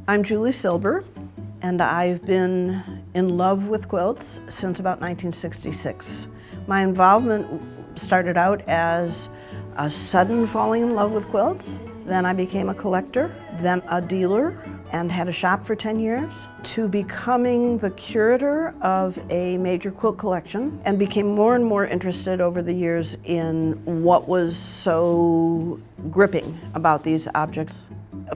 I'm Julie Silber, and I've been in love with quilts since about 1966. My involvement started out as a sudden falling in love with quilts. Then I became a collector, then a dealer, and had a shop for 10 years, to becoming the curator of a major quilt collection, and became more and more interested over the years in what was so gripping about these objects.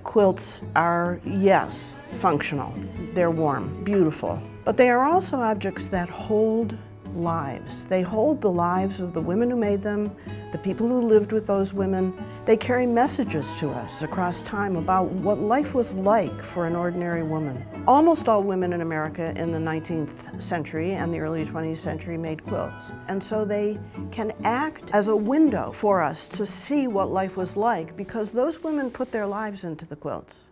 Quilts are, yes, functional. They're warm, beautiful, but they are also objects that hold lives. They hold the lives of the women who made them, the people who lived with those women. They carry messages to us across time about what life was like for an ordinary woman. Almost all women in America in the 19th century and the early 20th century made quilts. And so they can act as a window for us to see what life was like, because those women put their lives into the quilts,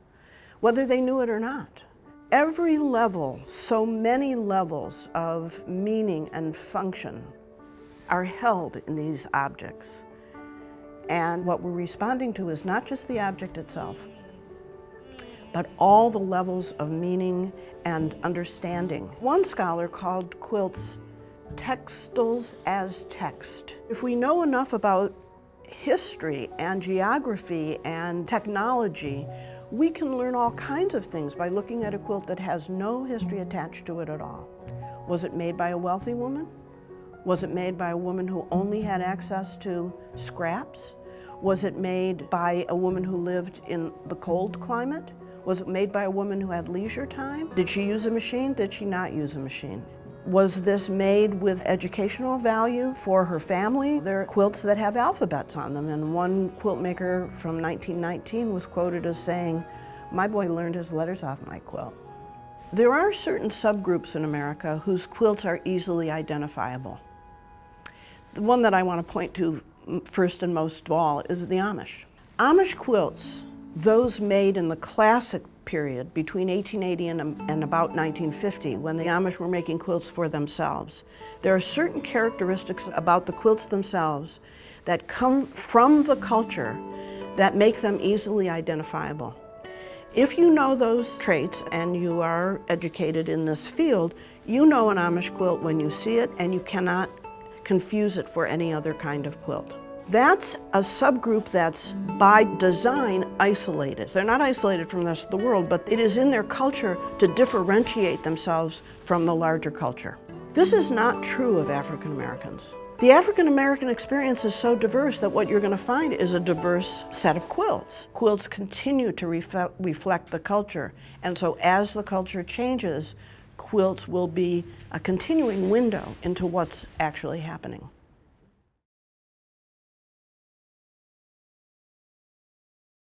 whether they knew it or not. Every level, so many levels of meaning and function are held in these objects. And what we're responding to is not just the object itself, but all the levels of meaning and understanding. One scholar called quilts textiles as text. If we know enough about history and geography and technology, we can learn all kinds of things by looking at a quilt that has no history attached to it at all. Was it made by a wealthy woman? Was it made by a woman who only had access to scraps? Was it made by a woman who lived in the cold climate? Was it made by a woman who had leisure time? Did she use a machine? Did she not use a machine? Was this made with educational value for her family? There are quilts that have alphabets on them, and one quilt maker from 1919 was quoted as saying, "My boy learned his letters off my quilt." There are certain subgroups in America whose quilts are easily identifiable. The one that I want to point to first and most of all is the Amish. Amish quilts, those made in the classic period between 1880 and about 1950, when the Amish were making quilts for themselves. There are certain characteristics about the quilts themselves that come from the culture that make them easily identifiable. If you know those traits and you are educated in this field, you know an Amish quilt when you see it, and you cannot confuse it for any other kind of quilt. That's a subgroup that's by design isolated. They're not isolated from the rest of the world, but it is in their culture to differentiate themselves from the larger culture. This is not true of African Americans. The African American experience is so diverse that what you're going to find is a diverse set of quilts. Quilts continue to reflect the culture, and so as the culture changes, quilts will be a continuing window into what's actually happening.